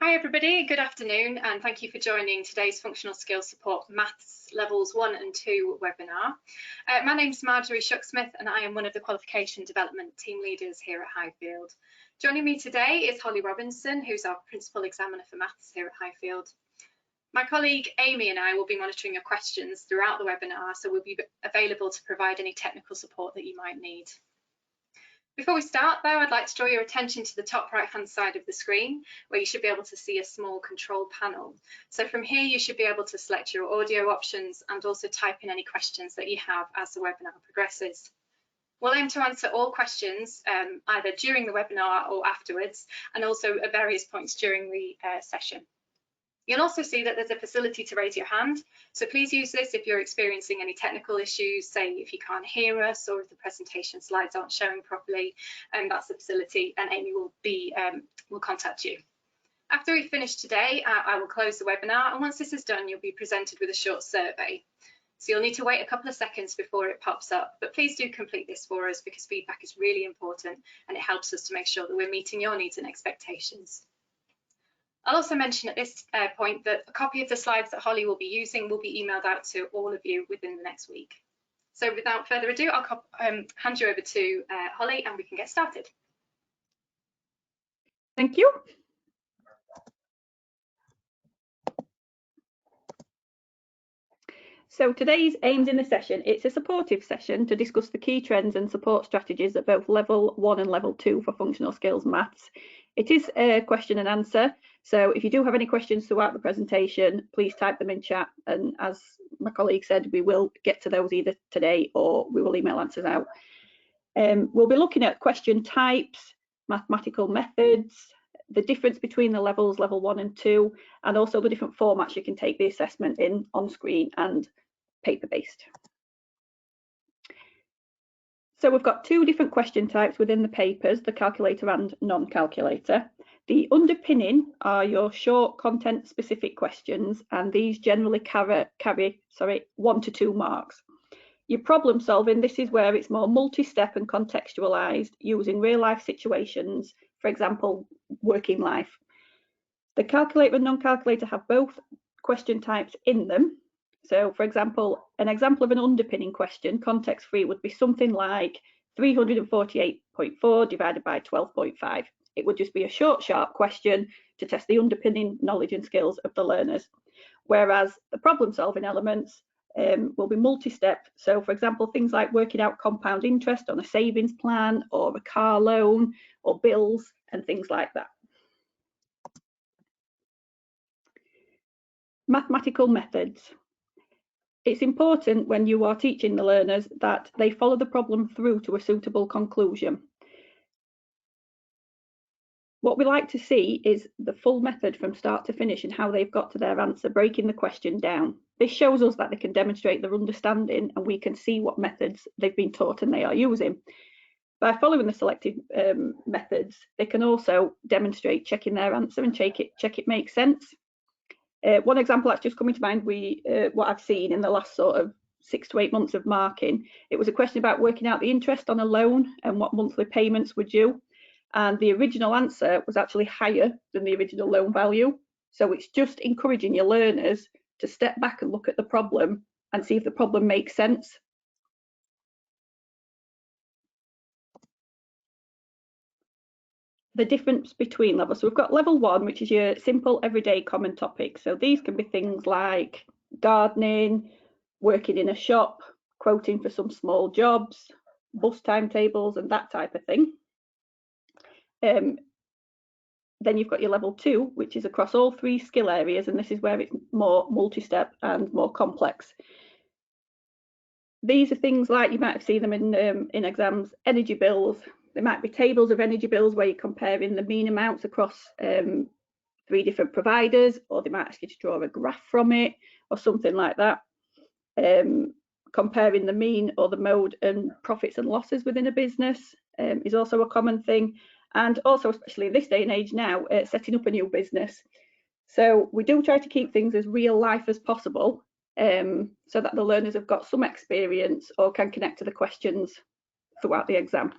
Hi everybody, good afternoon and thank you for joining today's Functional Skills Support Maths Levels 1 and 2 webinar. My name is Marjorie Shucksmith and I am one of the Qualification Development Team Leaders here at Highfield. Joining me today is Holly Robinson, who's our Principal Examiner for Maths here at Highfield. My colleague Amy and I will be monitoring your questions throughout the webinar, so we'll be available to provide any technical support that you might need. Before we start though, I'd like to draw your attention to the top right hand side of the screen where you should be able to see a small control panel. So from here you should be able to select your audio options and also type in any questions that you have as the webinar progresses. We'll aim to answer all questions either during the webinar or afterwards, and also at various points during the session. You'll also see that there's a facility to raise your hand, so please use this if you're experiencing any technical issues, say if you can't hear us or if the presentation slides aren't showing properly, that's the facility and Amy will contact you. After we finish today, I will close the webinar, and once this is done, you'll be presented with a short survey. So you'll need to wait a couple of seconds before it pops up, but please do complete this for us because feedback is really important and it helps us to make sure that we're meeting your needs and expectations. I'll also mention at this point that a copy of the slides that Holly will be using will be emailed out to all of you within the next week. So without further ado, I'll hand you over to Holly and we can get started. Thank you. So today's aims in the session, it's a supportive session to discuss the key trends and support strategies at both level 1 and level 2 for functional skills maths. It is a question and answer, so if you do have any questions throughout the presentation, please type them in chat, and as my colleague said, we will get to those either today or we will email answers out. We'll be looking at question types, mathematical methods, the difference between the levels, level 1 and 2, and also the different formats you can take the assessment in, on screen and paper-based. So we've got two different question types within the papers, the calculator and non-calculator. The underpinning are your short content-specific questions, and these generally carry 1 to 2 marks. Your problem solving, this is where it's more multi-step and contextualised, using real-life situations, for example, working life. The calculator and non-calculator have both question types in them. So, for example, an example of an underpinning question, context-free, would be something like 348.4 divided by 12.5. It would just be a short, sharp question to test the underpinning knowledge and skills of the learners. Whereas the problem-solving elements will be multi-step. So, for example, things like working out compound interest on a savings plan or a car loan or bills and things like that. Mathematical methods. It's important when you are teaching the learners that they follow the problem through to a suitable conclusion. What we like to see is the full method from start to finish and how they've got to their answer, breaking the question down. This shows us that they can demonstrate their understanding and we can see what methods they've been taught and they are using. By following the selected methods, they can also demonstrate checking their answer and check it makes sense. One example that's just coming to mind, what I've seen in the last sort of 6 to 8 months of marking, it was a question about working out the interest on a loan and what monthly payments were due. And the original answer was actually higher than the original loan value. So it's just encouraging your learners to step back and look at the problem and see if the problem makes sense. The difference between levels. So we've got level 1, which is your simple everyday common topics. So these can be things like gardening, working in a shop, quoting for some small jobs, bus timetables and that type of thing. Then you've got your level 2, which is across all 3 skill areas, and this is where it's more multi-step and more complex. These are things like, you might have seen them in exams, energy bills. There might be tables of energy bills where you're comparing the mean amounts across 3 different providers, or they might ask you to draw a graph from it or something like that. Comparing the mean or the mode and profits and losses within a business is also a common thing. And also, especially in this day and age now, setting up a new business. So we do try to keep things as real life as possible so that the learners have got some experience or can connect to the questions throughout the exam.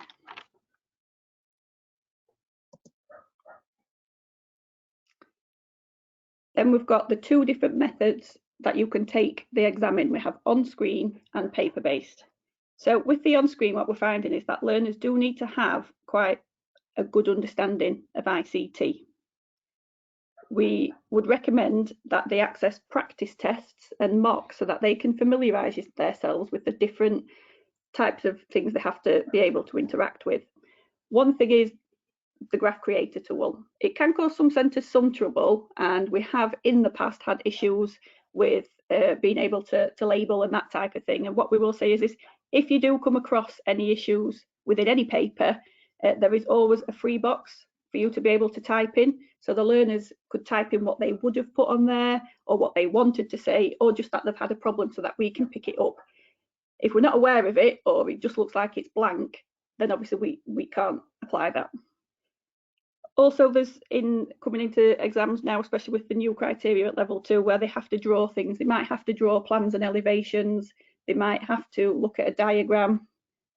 Then we've got the two different methods that you can take the exam in. We have on-screen and paper-based. So with the on-screen, what we're finding is that learners do need to have quite a good understanding of ICT. We would recommend that they access practice tests and mocks so that they can familiarise themselves with the different types of things they have to be able to interact with. One thing is the graph creator tool. It can cause some centres some trouble, and we have in the past had issues with being able to label and that type of thing. And what we will say is if you do come across any issues within any paper, there is always a free box for you to be able to type in. So the learners could type in what they would have put on there, or what they wanted to say, or just that they've had a problem, so that we can pick it up. If we're not aware of it, or it just looks like it's blank, then obviously we can't apply that. Also, there's coming into exams now, especially with the new criteria at level 2, where they have to draw things. They might have to draw plans and elevations. They might have to look at a diagram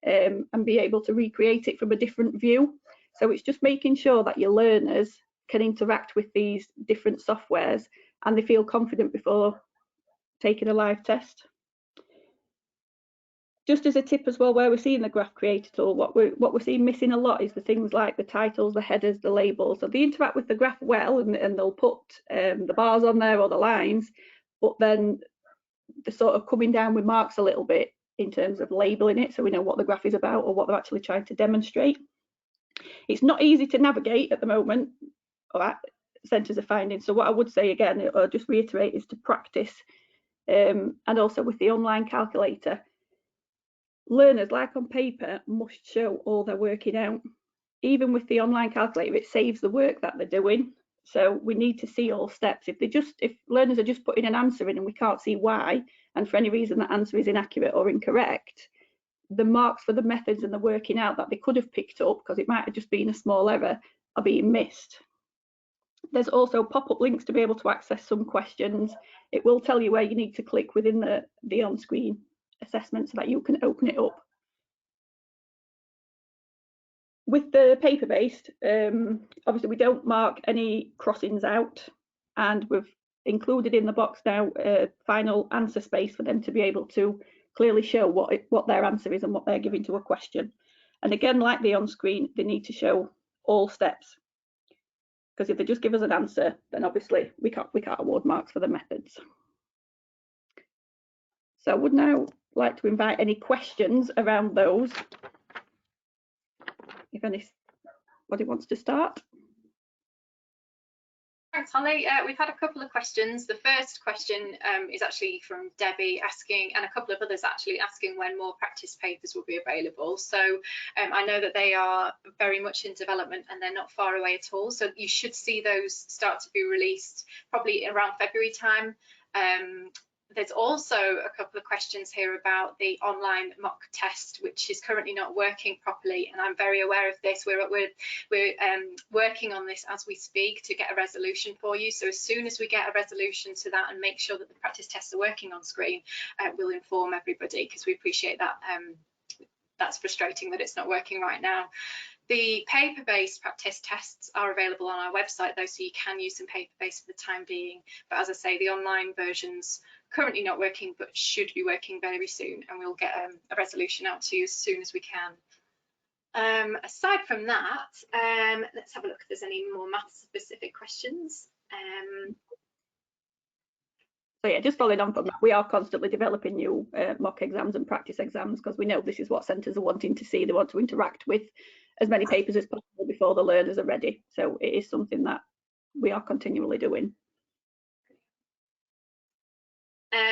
and be able to recreate it from a different view. So it's just making sure that your learners can interact with these different softwares and they feel confident before taking a live test. Just as a tip as well, where we're seeing the graph creator tool, what we're seeing missing a lot is the things like the titles, the headers, the labels. So they interact with the graph well, and they'll put the bars on there or the lines, but then they're sort of coming down with marks a little bit in terms of labeling it, so we know what the graph is about or what they're actually trying to demonstrate. It's not easy to navigate at the moment, or centres are finding. So what I would say again, or just reiterate, is to practice, and also with the online calculator. Learners, like on paper, must show all they're working out. Even with the online calculator, it saves the work that they're doing. So we need to see all steps. If learners are just putting an answer in and we can't see why, and for any reason that answer is inaccurate or incorrect, the marks for the methods and the working out that they could have picked up, because it might have just been a small error, are being missed. There's also pop-up links to be able to access some questions. It will tell you where you need to click within the on-screen assessment so that you can open it up. With the paper-based, obviously we don't mark any crossings out, and we've included in the box now a final answer space for them to be able to clearly show what their answer is and what they're giving to a question. And again, like the on-screen, they need to show all steps, because if they just give us an answer, then obviously we can't award marks for the methods. So I would now like to invite any questions around those, if anybody wants to start. Thanks, Holly. We've had a couple of questions. The first question is actually from Debbie asking, and a couple of others actually asking, when more practice papers will be available. So I know that they are very much in development and they're not far away at all. So you should see those start to be released probably around February time. There's also a couple of questions here about the online mock test, which is currently not working properly, and I'm very aware of this. We're working on this as we speak to get a resolution for you. So as soon as we get a resolution to that and make sure that the practice tests are working on screen, we'll inform everybody, because we appreciate that. That's frustrating that it's not working right now. The paper-based practice tests are available on our website though, so you can use some paper-based for the time being. But as I say, the online versions currently not working, but should be working very soon, and we'll get a resolution out to you as soon as we can. Aside from that, let's have a look if there's any more maths-specific questions. So yeah, just following on from that, we are constantly developing new mock exams and practice exams, because we know this is what centres are wanting to see. They want to interact with as many papers as possible before the learners are ready. So it is something that we are continually doing.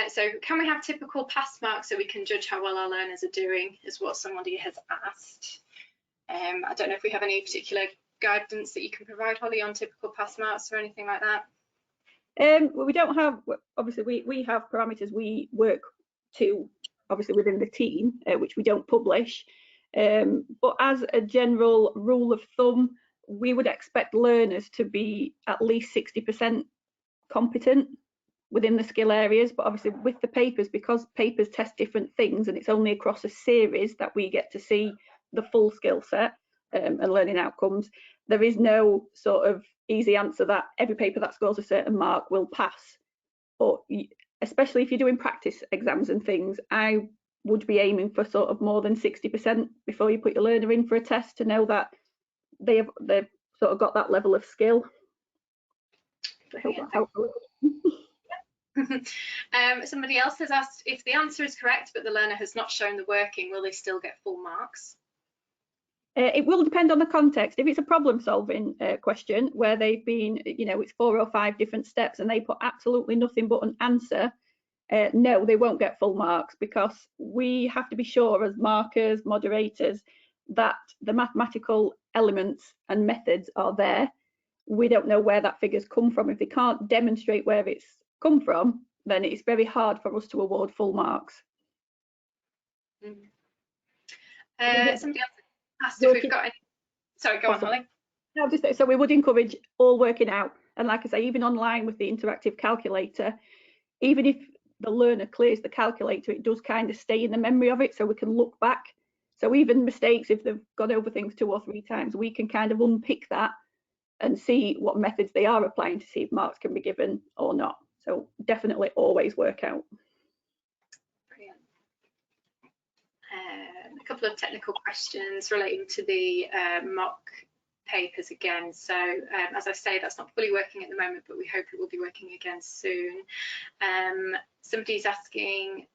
So can we have typical pass marks so we can judge how well our learners are doing, is what somebody has asked. I don't know if we have any particular guidance that you can provide, Holly, on typical pass marks or anything like that. Well, we don't have, obviously we have parameters we work to, obviously within the team, which we don't publish. But as a general rule of thumb, we would expect learners to be at least 60% competent within the skill areas. But obviously with the papers, because papers test different things and it's only across a series that we get to see the full skill set, and learning outcomes. There is no sort of easy answer that every paper that scores a certain mark will pass. But especially if you're doing practice exams and things, I would be aiming for sort of more than 60% before you put your learner in for a test, to know that they've sort of got that level of skill. I hope that helps a little. Somebody else has asked, if the answer is correct but the learner has not shown the working, will they still get full marks? It will depend on the context. If it's a problem solving question where they've been, it's 4 or 5 different steps and they put absolutely nothing but an answer, no, they won't get full marks, because we have to be sure as markers, moderators, that the mathematical elements and methods are there. We don't know where that figure's come from. If they can't demonstrate where it's come from, then it's very hard for us to award full marks. Somebody else asked if we've got any. Sorry, go on, Holly. No, so we would encourage all working out, and like I say, even online with the interactive calculator, even if the learner clears the calculator, it does kind of stay in the memory of it, so we can look back. So even mistakes, if they've gone over things 2 or 3 times, we can kind of unpick that and see what methods they are applying to see if marks can be given or not. So definitely always work out. Brilliant. A couple of technical questions relating to the mock papers again. So as I say, that's not fully working at the moment, but we hope it will be working again soon. Somebody's asking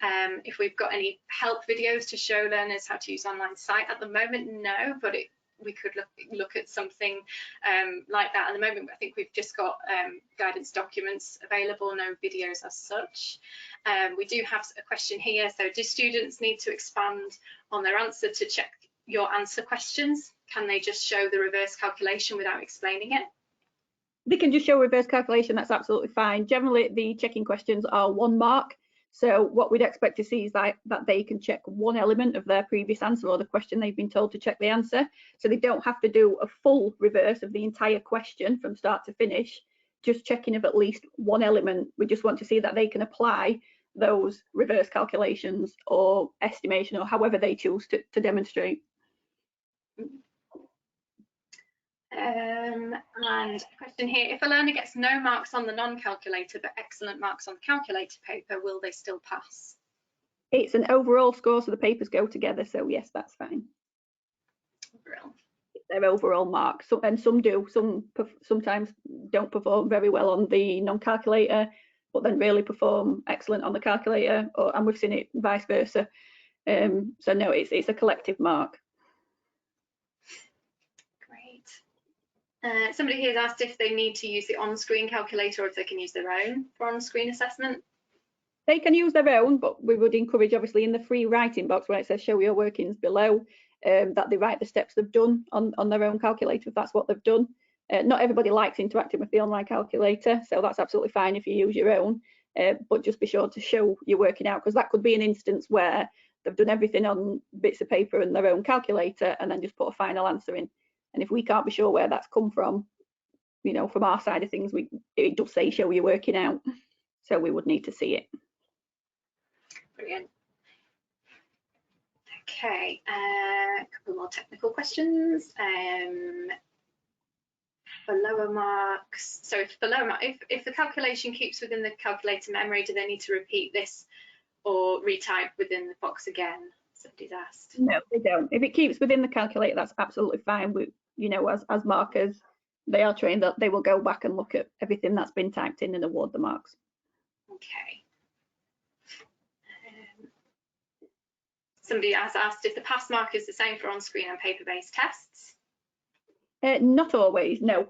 if we've got any help videos to show learners how to use online site. At the moment, no, but we could look at something like that. At the moment, I think we've just got guidance documents available, no videos as such. We do have a question here. So do students need to expand on their answer to check your answer questions? Can they just show the reverse calculation without explaining it? They can just show reverse calculation, that's absolutely fine. Generally, the checking questions are 1 mark. So what we'd expect to see is that they can check 1 element of their previous answer or the question they've been told to check the answer. So they don't have to do a full reverse of the entire question from start to finish, just checking of at least 1 element. We just want to see that they can apply those reverse calculations or estimation or however they choose to demonstrate. And a question here, if a learner gets no marks on the non-calculator but excellent marks on the calculator paper, will they still pass? It's an overall score, so the papers go together, so yes, that's fine. Brilliant. Their overall mark. So, and some do, sometimes don't perform very well on the non-calculator, but then really perform excellent on the calculator, and we've seen it vice versa. So no, it's a collective mark. Somebody here has asked if they need to use the on-screen calculator or if they can use their own for on-screen assessment. They can use their own, but we would encourage, obviously, in the free writing box where it says show your workings below, that they write the steps they've done on their own calculator if that's what they've done. Not everybody likes interacting with the online calculator, so that's absolutely fine if you use your own, but just be sure to show you're working out, because that could be an instance where they've done everything on bits of paper and their own calculator and then just put a final answer in. And if we can't be sure where that's come from, from our side of things, it does say show you're working out, so we would need to see it. Brilliant. Okay, a couple more technical questions. For lower marks, so for lower mark, if the calculation keeps within the calculator memory, do they need to repeat this or retype within the box again? Somebody's asked. No, they don't. If it keeps within the calculator, that's absolutely fine. We, as markers, they are trained that they will go back and look at everything that's been typed in and award the marks. Okay. Somebody has asked if the pass mark is the same for on-screen and paper-based tests. Not always, no.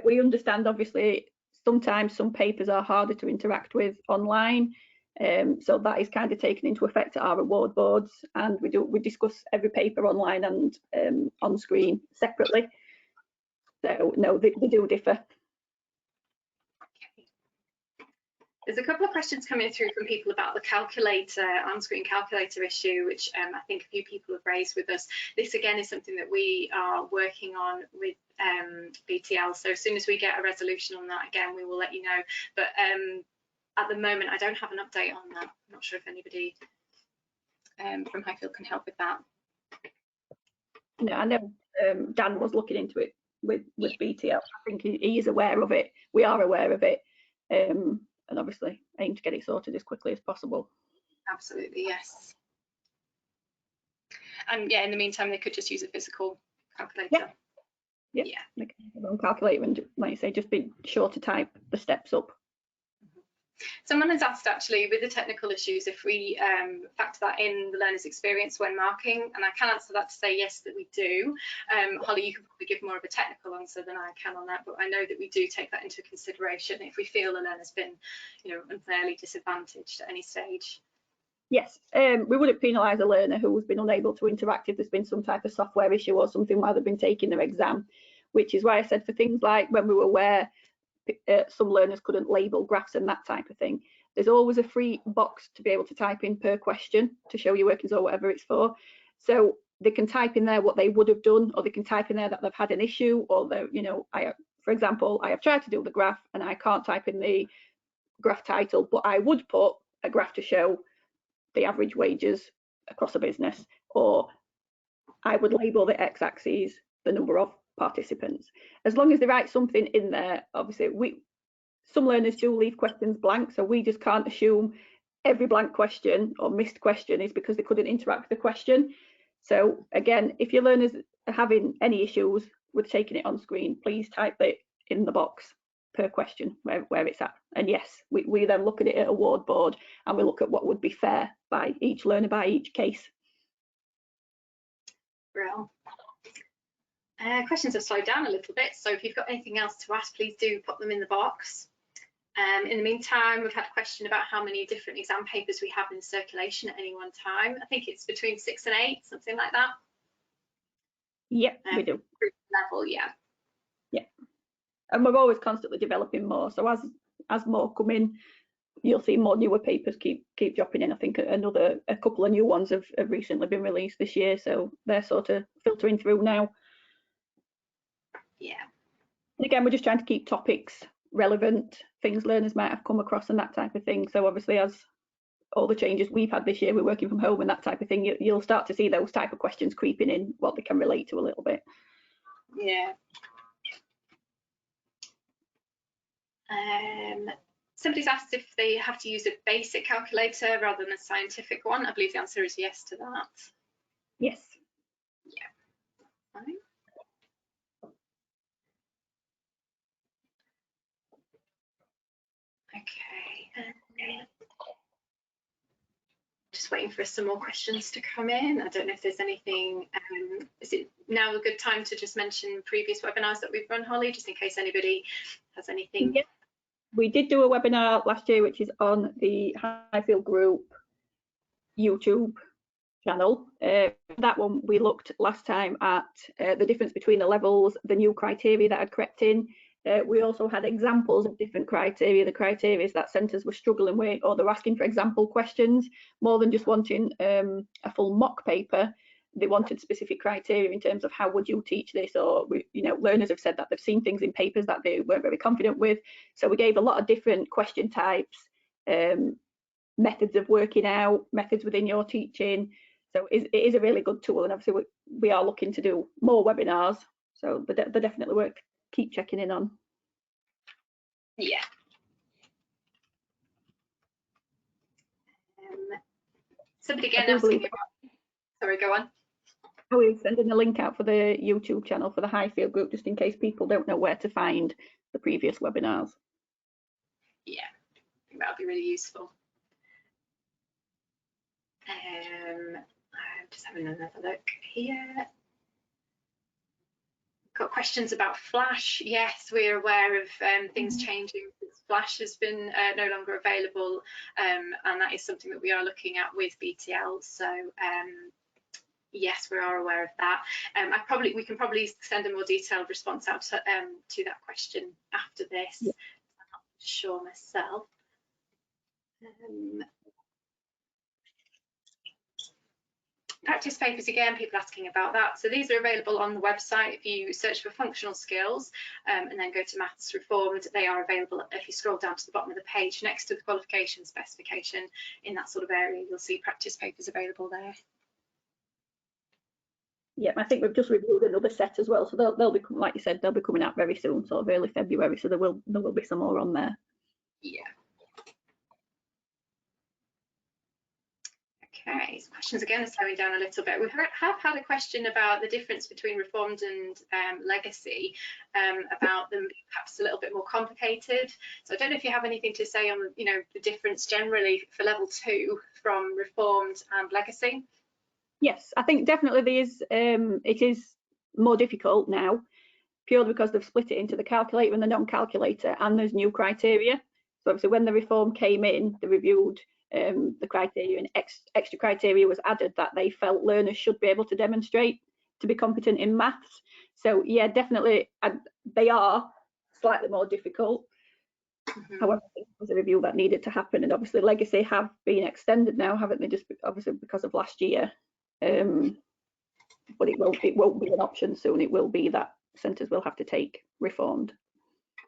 We understand, obviously, sometimes some papers are harder to interact with online. So that is kind of taken into effect at our award boards, and we discuss every paper online and on screen separately. So no, they do differ. Okay. There's a couple of questions coming through from people about the calculator, on-screen calculator issue, which I think a few people have raised with us. This again is something that we are working on with BTL. So as soon as we get a resolution on that, again, we will let you know. But at the moment, I don't have an update on that. I'm not sure if anybody from Highfield can help with that. No, I know Dan was looking into it with BTL. I think he is aware of it. We are aware of it, and obviously aim to get it sorted as quickly as possible. Absolutely, yes. And yeah, in the meantime, they could just use a physical calculator. Yeah. They can have their own calculator and, like you say, just be sure to type the steps up. Someone has asked actually with the technical issues if we factor that in the learner's experience when marking, and I can answer that to say yes, that we do. Holly, you can probably give more of a technical answer than I can on that, but I know that we do take that into consideration if we feel the learner's been, you know, unfairly disadvantaged at any stage. Yes, we wouldn't penalise a learner who has been unable to interact if there's been some type of software issue or something while they've been taking their exam, which is why I said for things like when we were aware some learners couldn't label graphs and that type of thing, there's always a free box to be able to type in per question to show your workings or whatever it's for. So they can type in there what they would have done, or they can type in there that they've had an issue, or they, you know, for example, I have tried to do the graph and I can't type in the graph title, but I would put a graph to show the average wages across a business, or I would label the x-axis the number of participants. As long as they write something in there, obviously some learners do leave questions blank, so we just can't assume every blank question or missed question is because they couldn't interact with the question. So again, if your learners are having any issues with taking it on screen, please type it in the box per question where it's at. And yes, we then look at it at a award board and we look at what would be fair by each learner, by each case. Well, questions have slowed down a little bit, so if you've got anything else to ask, please do pop them in the box. In the meantime, we've had a question about how many different exam papers we have in circulation at any one time. I think it's between 6 and 8, something like that. Yep, we do. Group level, yeah. Yeah, and we're always constantly developing more. So as more come in, you'll see more newer papers keep dropping in. I think a couple of new ones have recently been released this year, so they're sort of filtering through now. Yeah. And again, we're just trying to keep topics relevant, things learners might have come across and that type of thing. So obviously, as all the changes we've had this year, we're working from home and that type of thing, you'll start to see those type of questions creeping in, what they can relate to a little bit. Yeah. Somebody's asked if they have to use a basic calculator rather than a scientific one. I believe the answer is yes to that. Yes. Yeah. Fine. Okay. Just waiting for some more questions to come in. I don't know if there's anything. Is it now a good time to just mention previous webinars that we've run, Holly, just in case anybody has anything? Yeah. We did do a webinar last year, which is on the Highfield Group YouTube channel. That one we looked last time at the difference between the levels, the new criteria that had crept in. We also had examples of different criteria, the criteria that centres were struggling with, or they're asking for example questions, more than just wanting a full mock paper. They wanted specific criteria in terms of how would you teach this, or you know, learners have said that they've seen things in papers that they weren't very confident with. So we gave a lot of different question types, methods of working out, methods within your teaching. So it is a really good tool, and obviously we are looking to do more webinars, so they're definitely worth keep checking in on. Yeah. Somebody again asking about, sorry, go on. We're sending a link out for the YouTube channel for the Highfield Group, just in case people don't know where to find the previous webinars. Yeah, I think that would be really useful. I'm just having another look here. Got questions about Flash. Yes, we're aware of things changing. Flash has been no longer available, and that is something that we are looking at with BTL. So yes, we are aware of that. We can probably send a more detailed response out to that question after this. Yeah. I'm not sure myself. Practice papers, again, people asking about that. So these are available on the website. If you search for functional skills and then go to Maths Reformed, they are available. If you scroll down to the bottom of the page next to the qualification specification, in that sort of area, you'll see practice papers available there. Yeah, I think we've just reviewed another set as well, so they'll be, like you said, they'll be coming out very soon, sort of early February. So there will be some more on there. Yeah. Okay, so questions again are slowing down a little bit. We have had a question about the difference between reformed and legacy, about them being perhaps a little bit more complicated. So I don't know if you have anything to say on, you know, the difference generally for level 2 from reformed and legacy. Yes, I think definitely there is. It is more difficult now, purely because they've split it into the calculator and the non-calculator, and there's new criteria. So obviously, when the reform came in, they reviewed the criteria, and extra criteria was added that they felt learners should be able to demonstrate to be competent in maths. So yeah, definitely, they are slightly more difficult. However, I think there was a review that needed to happen, and obviously legacy have been extended now, haven't they? Just obviously because of last year. But it won't be an option soon. It will be that centres will have to take reformed.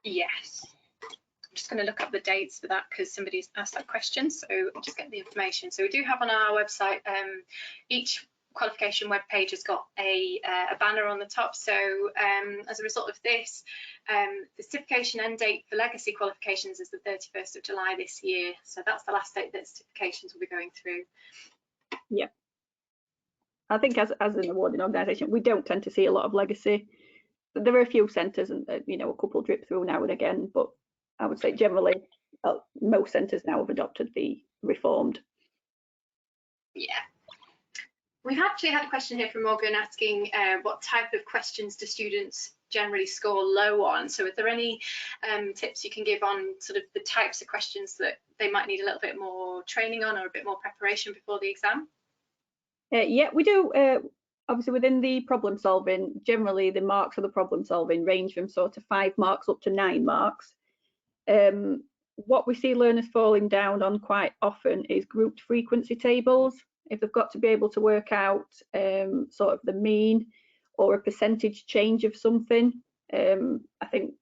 Yes. I'm just going to look up the dates for that because somebody's asked that question, so I'll just get the information. So we do have on our website, each qualification web page has got a banner on the top. So as a result of this, the certification end date for legacy qualifications is the 31st of July this year. So that's the last date that certifications will be going through. Yeah. I think as an awarding organisation, we don't tend to see a lot of legacy. There are a few centres, and you know, a couple drip through now and again, but I would say generally most centres now have adopted the reformed. Yeah. We've actually had a question here from Morgan asking what type of questions do students generally score low on? So are there any tips you can give on sort of the types of questions that they might need a little bit more training on or a bit more preparation before the exam? Yeah, we do. Obviously, within the problem solving, generally the marks for the problem solving range from sort of 5 marks up to 9 marks. What we see learners falling down on quite often is grouped frequency tables. If they've got to be able to work out sort of the mean or a percentage change of something. I think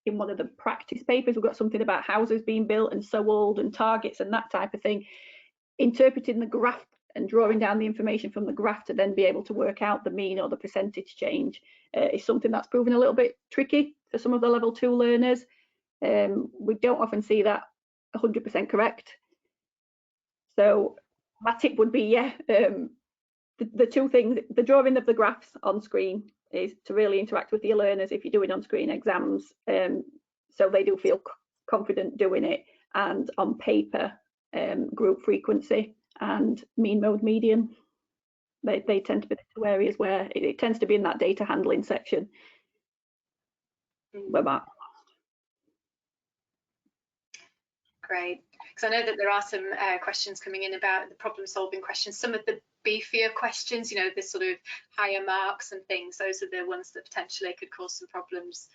in one of the practice papers we've got something about houses being built and so old and targets and that type of thing. Interpreting the graph and drawing down the information from the graph to then be able to work out the mean or the percentage change is something that's proven a little bit tricky for some of the level 2 learners. We don't often see that 100% correct. So my tip would be, yeah, the two things, the drawing of the graphs on screen is to really interact with your learners if you're doing on screen exams, so they do feel confident doing it, and on paper, group frequency and mean, mode, median. They tend to be the 2 areas where it tends to be in that data handling section where Mark. Great, because I know that there are some questions coming in about the problem solving questions, some of the beefier questions, you know, the sort of higher marks and things. Those are the ones that potentially could cause some problems.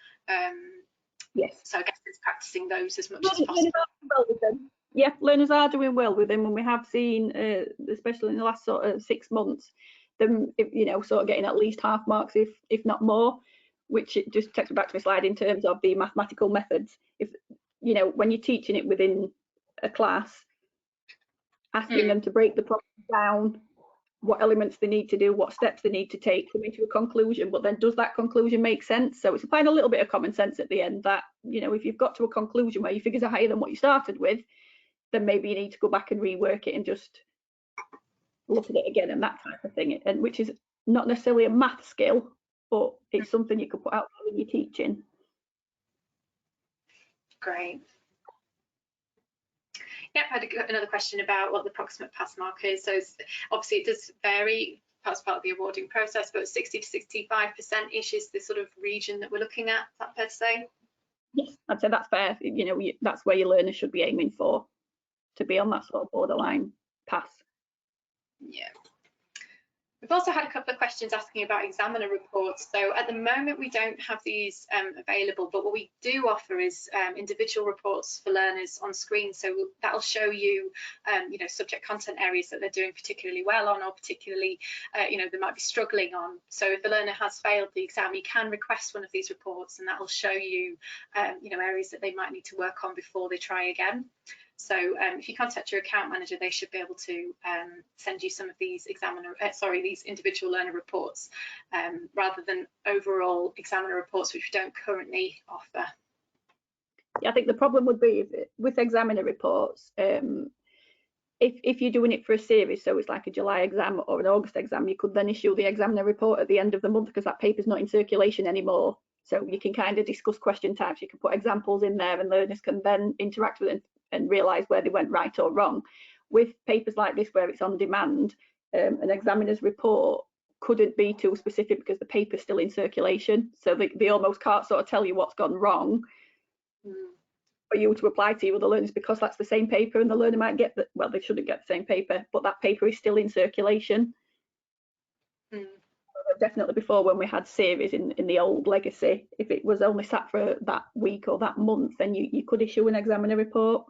Yes. So I guess it's practicing those as much as possible. Yeah, learners are doing well with them, and we have seen, especially in the last sort of 6 months, them, you know, sort of getting at least half marks, if not more, which it just takes me back to my slide in terms of the mathematical methods. If, you know, when you're teaching it within a class, asking them to break the problem down, what elements they need to do, what steps they need to take to come into a conclusion, but then does that conclusion make sense? So it's applying a little bit of common sense at the end that, you know, if you've got to a conclusion where your figures are higher than what you started with, then maybe you need to go back and rework it and just look at it again and that type of thing, and which is not necessarily a math skill, but it's something you could put out there in your teaching. Great. Yep, I had another question about what the approximate pass mark is. So obviously it does vary as part of the awarding process, but 60 to 65%-ish is the sort of region that we're looking at. Is that fair to say? Yes, I'd say that's fair. You know, that's where your learners should be aiming for, to be on that sort of borderline pass. Yeah. We've also had a couple of questions asking about examiner reports. So at the moment, we don't have these available, but what we do offer is individual reports for learners on screen. So that'll show you, you know, subject content areas that they're doing particularly well on, or particularly, you know, they might be struggling on. So if the learner has failed the exam, you can request one of these reports, and that'll show you, you know, areas that they might need to work on before they try again. So if you contact your account manager, they should be able to send you some of these these individual learner reports rather than overall examiner reports, which we don't currently offer. Yeah, I think the problem would be with examiner reports, if you're doing it for a series, so it's like a July exam or an August exam, you could then issue the examiner report at the end of the month because that paper's not in circulation anymore. So you can kind of discuss question types, you can put examples in there and learners can then interact with it and realise where they went right or wrong. With papers like this where it's on demand, an examiner's report couldn't be too specific because the paper's still in circulation. So they almost can't sort of tell you what's gone wrong. For you to apply to your other learners because that's the same paper and the learner might get well, they shouldn't get the same paper, but that paper is still in circulation. Definitely before, when we had series in the old legacy, if it was only sat for that week or that month, then you could issue an examiner report,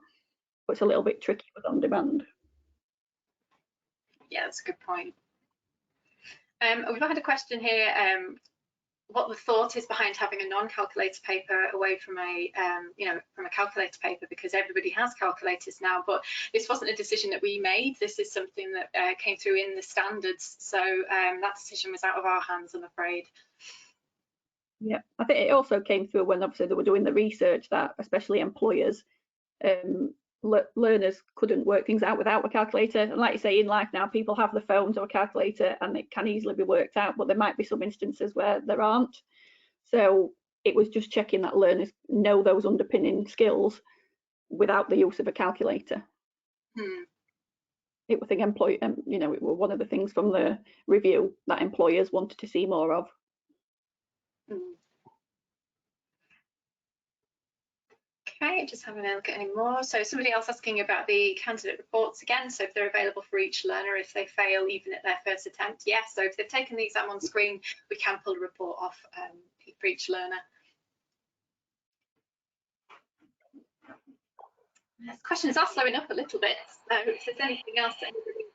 but it's a little bit tricky with on demand. Yeah, that's a good point. We've had a question here, what the thought is behind having a non-calculator paper away from a from a calculator paper, because everybody has calculators now, but this wasn't a decision that we made. This is something that came through in the standards, so that decision was out of our hands, I'm afraid. Yeah, I think it also came through when obviously they were doing the research that especially employers, learners couldn't work things out without a calculator. And like you say, in life now, people have the phones or a calculator and it can easily be worked out, but there might be some instances where there aren't. So it was just checking that learners know those underpinning skills without the use of a calculator. It was it was one of the things from the review that employers wanted to see more of. Okay, just having a look at any more. So somebody else asking about the candidate reports again. So if they're available for each learner, if they fail even at their first attempt, yes. So if they've taken the exam on screen, we can pull a report off for each learner. Questions are slowing up a little bit. So if there's anything else that anybody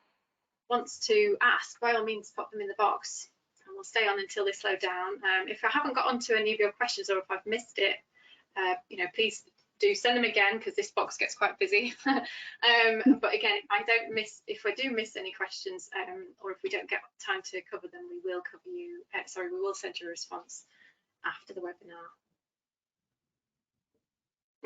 wants to ask, by all means, pop them in the box and we'll stay on until they slow down. If I haven't got onto any of your questions or if I've missed it, please do send them again because this box gets quite busy. But again, if I do miss any questions or if we don't get time to cover them, we will cover you. We will send you a response after the webinar.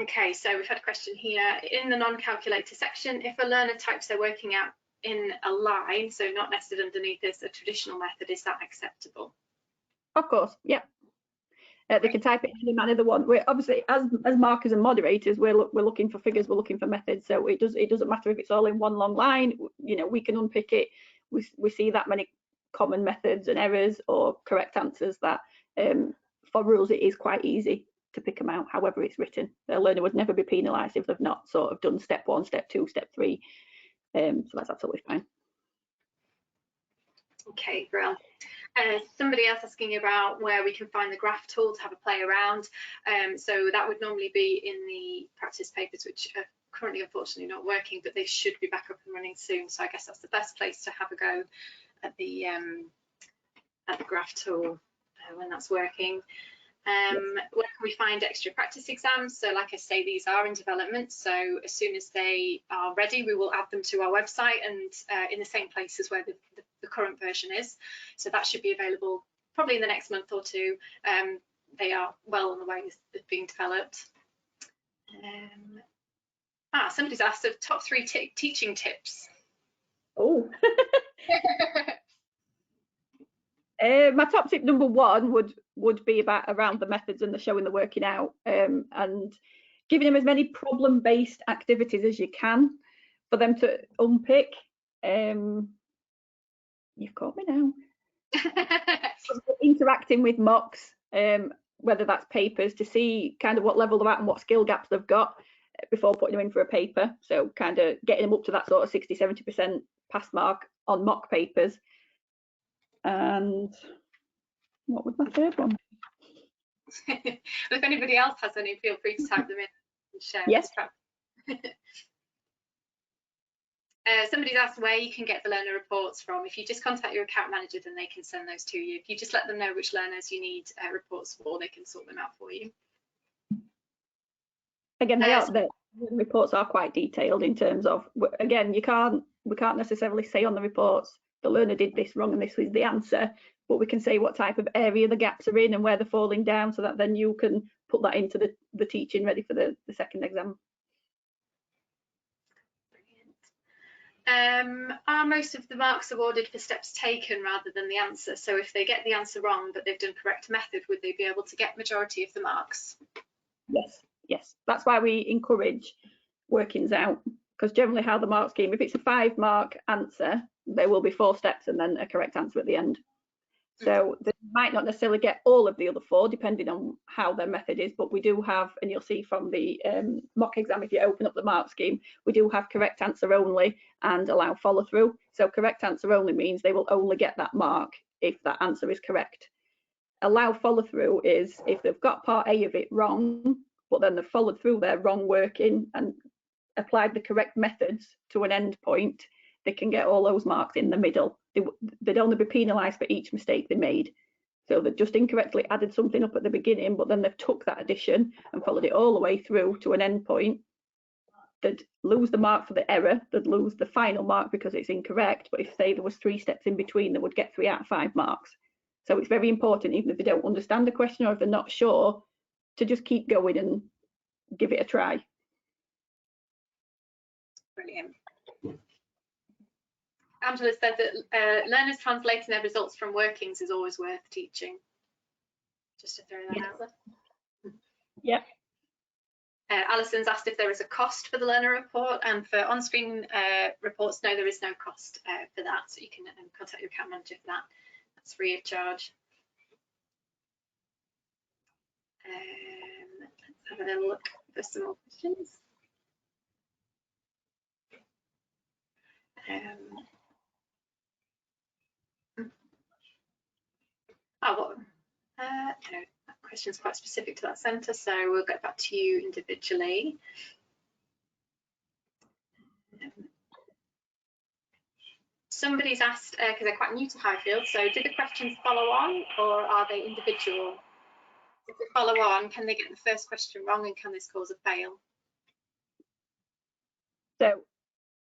Okay, so we've had a question here. In the non-calculator section, if a learner types their working out in a line, so not nested underneath as a traditional method, is that acceptable? Of course, yeah. They can type it in any manner they want. We're obviously, as markers and moderators, we're looking for figures, we're looking for methods. So it doesn't matter if it's all in one long line. We can unpick it. We see that many common methods and errors or correct answers that for rules it is quite easy to pick them out. However it's written, the learner would never be penalised if they've not sort of done step 1, step 2, step 3. So that's absolutely fine. Okay, brilliant. Somebody else asking about where we can find the graph tool to have a play around. So that would normally be in the practice papers, which are currently unfortunately not working, but they should be back up and running soon. So I guess that's the best place to have a go at the graph tool when that's working. Where can we find extra practice exams? So like I say, these are in development. So as soon as they are ready, we will add them to our website and in the same place as where the current version is. So that should be available probably in the next month or two. They are well on the way of being developed. Somebody's asked of top 3 teaching tips. Oh. My top tip number 1 would be around the methods and the showing the working out, and giving them as many problem-based activities as you can for them to unpick. You've caught me now. Interacting with mocks, whether that's papers, to see kind of what level they're at and what skill gaps they've got before putting them in for a paper. So kind of getting them up to that sort of 60–70% pass mark on mock papers. And what was my third one? If anybody else has any, feel free to type them in and share. Yes. Somebody's asked where you can get the learner reports from. If you just contact your account manager, then they can send those to you. If you just let them know which learners you need reports for, they can sort them out for you. Again, the reports are quite detailed in terms of, again, we can't necessarily say on the reports the learner did this wrong and this is the answer, but we can say what type of area the gaps are in and where they're falling down, so that then you can put that into the teaching ready for the second exam. Are most of the marks awarded for steps taken rather than the answer? So if they get the answer wrong but they've done correct method, would they be able to get majority of the marks? Yes, that's why we encourage workings out, because generally how the mark scheme, if it's a 5-mark answer, there will be 4 steps and then a correct answer at the end. So they might not necessarily get all of the other 4 depending on how their method is, but we do have, and you'll see from the mock exam, if you open up the mark scheme, we do have correct answer only and allow follow through. So correct answer only means they will only get that mark if that answer is correct. Allow follow through is if they've got part A of it wrong, but then they've followed through their wrong working and applied the correct methods to an end point, they can get all those marks in the middle. They'd only be penalised for each mistake they made. So they've just incorrectly added something up at the beginning, but then they've took that addition and followed it all the way through to an end point. They'd lose the mark for the error, they'd lose the final mark because it's incorrect, but if say there was 3 steps in between, they would get 3 out of 5 marks. So it's very important, even if they don't understand the question or if they're not sure, to just keep going and give it a try. Brilliant. Angela said that learners translating their results from workings is always worth teaching. Just to throw that out there. Yeah. Alison's asked if there is a cost for the learner report, and for on-screen reports, no, there is no cost for that. So you can contact your account manager for that. That's free of charge. Let's have a little look for some more questions. No, that question's quite specific to that centre, so we'll get back to you individually. Somebody's asked, because they're quite new to Highfield, so do the questions follow on or are they individual? If they follow on, can they get the first question wrong and can this cause a fail? So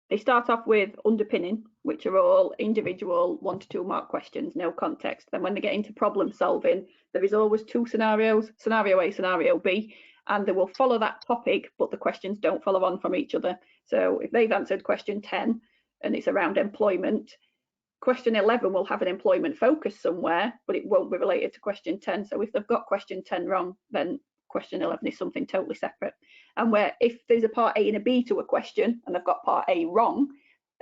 they start off with underpinning, which are all individual 1 to 2 mark questions, no context. Then when they get into problem solving, there is always 2 scenarios, scenario A, scenario B, and they will follow that topic, but the questions don't follow on from each other. So if they've answered question 10 and it's around employment, question 11 will have an employment focus somewhere, but it won't be related to question 10. So if they've got question 10 wrong, then question 11 is something totally separate. And where if there's a part A and a B to a question and they've got part A wrong,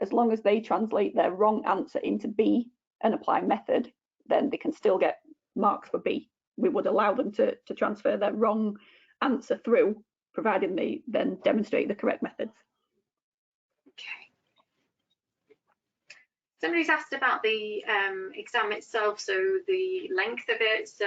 as long as they translate their wrong answer into B and apply method, then they can still get marks for B. We would allow them to transfer their wrong answer through, providing they then demonstrate the correct methods. Okay. Somebody's asked about the exam itself, so the length of it. So,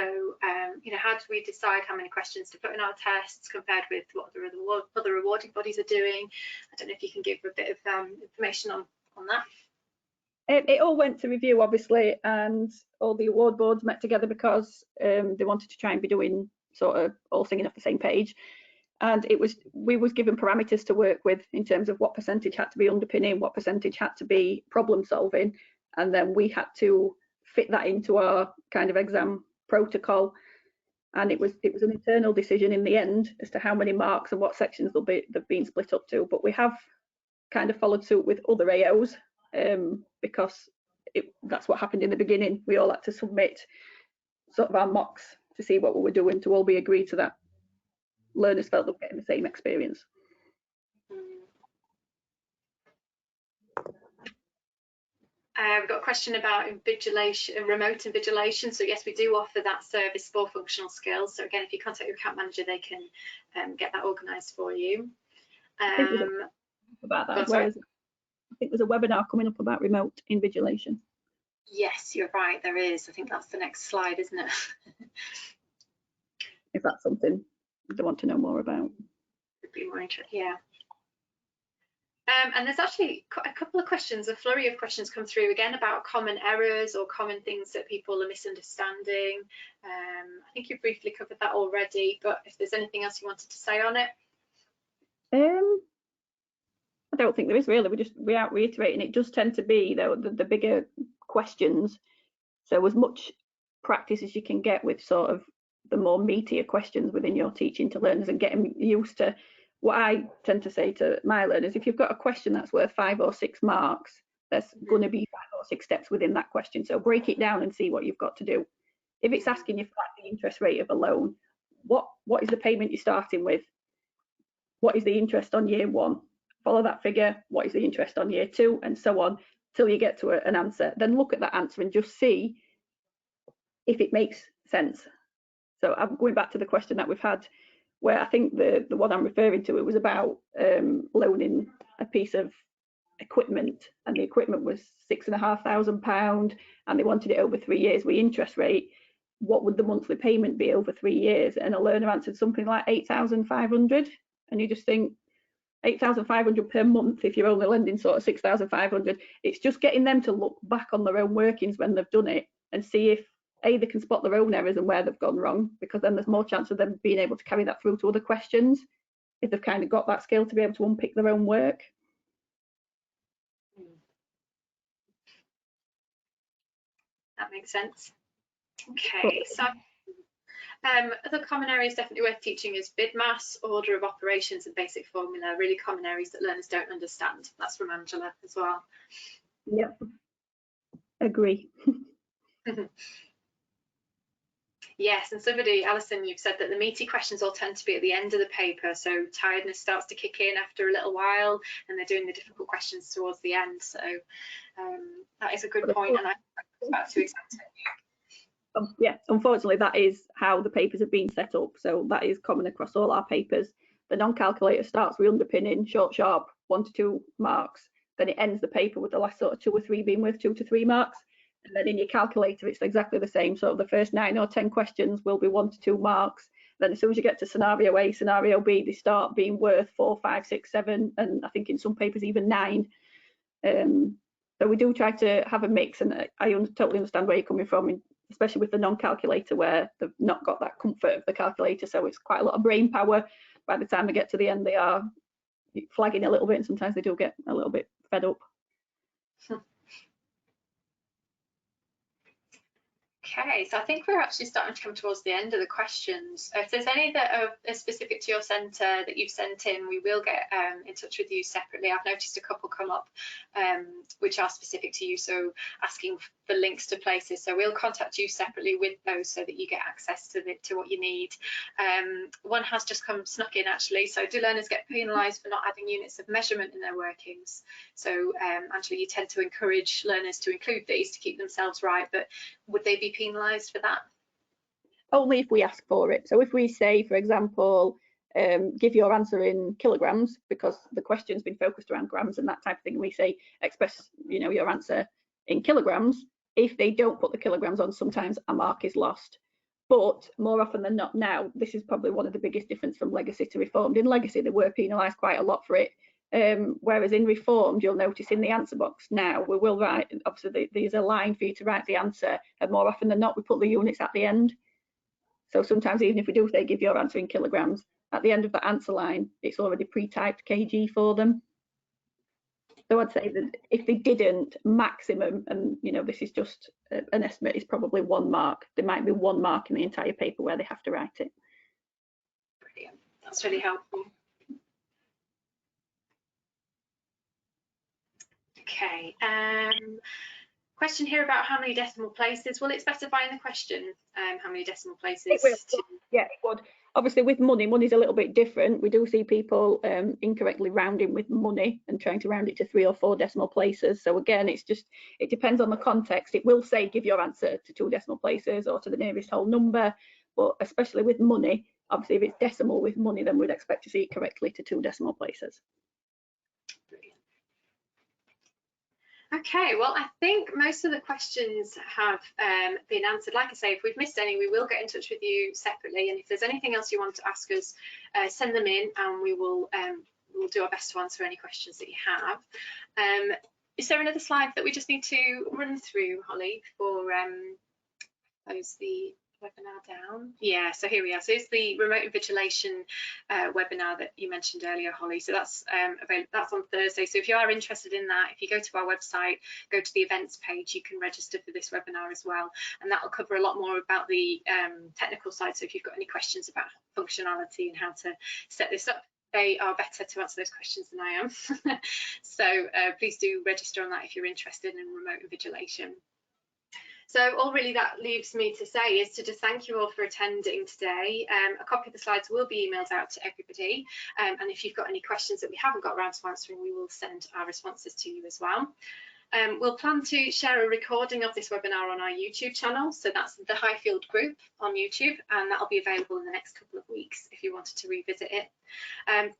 you know, how do we decide how many questions to put in our tests compared with what the other awarding bodies are doing? I don't know if you can give a bit of information on that. It all went to review, obviously, and all the award boards met together because they wanted to try and be doing sort of all singing off the same page. And we was given parameters to work with in terms of what percentage had to be underpinning, what percentage had to be problem solving, and then we had to fit that into our kind of exam protocol. And it was an internal decision in the end as to how many marks and what sections they've been split up to. But we have kind of followed suit with other AOs because that's what happened in the beginning. We all had to submit sort of our mocks to see what we were doing to all be agreed to that. Learners felt they were getting the same experience. We've got a question about invigilation, remote invigilation. So yes, we do offer that service for functional skills. So again, if you contact your account manager, they can get that organised for you. About that, I think there's a webinar coming up about remote invigilation. Yes, you're right, there is. I think that's the next slide, isn't it? If that's something they want to know more about. Would be more interesting, yeah. And there's actually a couple of questions, a flurry of questions come through again about common errors or common things that people are misunderstanding. I think you briefly covered that already, but if there's anything else you wanted to say on it. I don't think there is really. We are reiterating. It does tend to be though the bigger questions. So as much practice as you can get with sort of the more meatier questions within your teaching to learners and getting used to what I tend to say to my learners, if you've got a question that's worth 5 or 6 marks, there's going to be 5 or 6 steps within that question. So break it down and see what you've got to do. If it's asking you for like the interest rate of a loan, what is the payment you're starting with? What is the interest on year 1? Follow that figure. What is the interest on year 2? And so on till you get to an answer. Then look at that answer and just see if it makes sense. So I'm going back to the question that we've had, where I think the one I'm referring to, it was about loaning a piece of equipment, and the equipment was £6,500, and they wanted it over 3 years with interest rate. What would the monthly payment be over 3 years? And a learner answered something like 8,500, and you just think 8,500 per month if you're only lending sort of 6,500. It's just getting them to look back on their own workings when they've done it and see if they can spot their own errors and where they've gone wrong, because then there's more chance of them being able to carry that through to other questions if they've kind of got that skill to be able to unpick their own work. That makes sense. Okay, so other common areas definitely worth teaching is bid mass, order of operations, and basic formula. Really common areas that learners don't understand. That's from Angela as well. Yep, agree. Yes, and somebody, Alison, you've said that the meaty questions all tend to be at the end of the paper, so tiredness starts to kick in after a little while, and they're doing the difficult questions towards the end. So that is a good point, and I about to exam technique. Yeah, unfortunately, that is how the papers have been set up. So that is common across all our papers. The non-calculator starts with underpinning, short, sharp, 1 to 2 marks. Then it ends the paper with the last sort of 2 or 3 being worth 2 to 3 marks. And then in your calculator, it's exactly the same. So the first 9 or 10 questions will be 1 to 2 marks. Then as soon as you get to scenario A, scenario B, they start being worth 4, 5, 6, 7, and I think in some papers even 9. So we do try to have a mix, and I totally understand where you're coming from, especially with the non-calculator where they've not got that comfort of the calculator. So it's quite a lot of brain power. By the time they get to the end, they are flagging a little bit, and sometimes they do get a little bit fed up. Okay, so I think we're actually starting to come towards the end of the questions. If there's any that are specific to your centre that you've sent in, we will get in touch with you separately. I've noticed a couple come up which are specific to you, so asking for links to places. So we'll contact you separately with those so that you get access to what you need. One has just snuck in actually. So do learners get penalised for not adding units of measurement in their workings? So Angela, you tend to encourage learners to include these to keep themselves right, but would they be penalised for that? Only if we ask for it. So if we say, for example, give your answer in kilograms, because the question's been focused around grams and that type of thing, and we say express, your answer in kilograms. If they don't put the kilograms on, sometimes a mark is lost. But more often than not now, this is probably one of the biggest difference from legacy to reformed. In legacy, they were penalised quite a lot for it. Whereas in reformed, you'll notice in the answer box now, we will write, obviously there's a line for you to write the answer, and more often than not, we put the units at the end. So sometimes even if we do say give your answer in kilograms, at the end of the answer line, it's already pre-typed kg for them. So I'd say that if they didn't, maximum, and this is just an estimate, is probably 1 mark. There might be 1 mark in the entire paper where they have to write it. Brilliant. That's really helpful. Okay. Question here about how many decimal places. Will it specify in the question how many decimal places? It will. Yeah, it would. Obviously, with money's a little bit different. We do see people incorrectly rounding with money and trying to round it to 3 or 4 decimal places. So again, it depends on the context. It will say give your answer to 2 decimal places or to the nearest whole number. But especially with money, obviously, if it's decimal with money, then we'd expect to see it correctly to 2 decimal places. Okay, well, I think most of the questions have been answered. Like I say, if we've missed any, we will get in touch with you separately. And if there's anything else you want to ask us, send them in, and we'll do our best to answer any questions that you have. Is there another slide that we just need to run through, Holly, for the webinar down. Yeah, so here we are. So it's the remote invigilation webinar that you mentioned earlier, Holly. So that's available. That's on Thursday. So if you are interested in that, if you go to our website, go to the events page, you can register for this webinar as well, and that will cover a lot more about the technical side. So if you've got any questions about functionality and how to set this up, they are better to answer those questions than I am. So please do register on that if you're interested in remote invigilation. So all really that leaves me to say is to just thank you all for attending today. A copy of the slides will be emailed out to everybody. And if you've got any questions that we haven't got around to answering, we will send our responses to you as well. We'll plan to share a recording of this webinar on our YouTube channel. So that's the Highfield group on YouTube, and that'll be available in the next couple of weeks if you wanted to revisit it.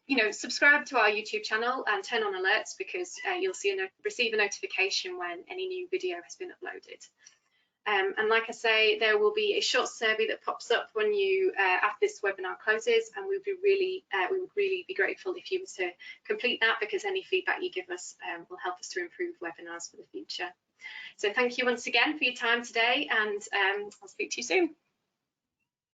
You know, subscribe to our YouTube channel and turn on alerts, because you'll receive a notification when any new video has been uploaded. And like I say, there will be a short survey that pops up when you after this webinar closes, and we would really be grateful if you were to complete that, because any feedback you give us will help us to improve webinars for the future. So thank you once again for your time today, and I'll speak to you soon.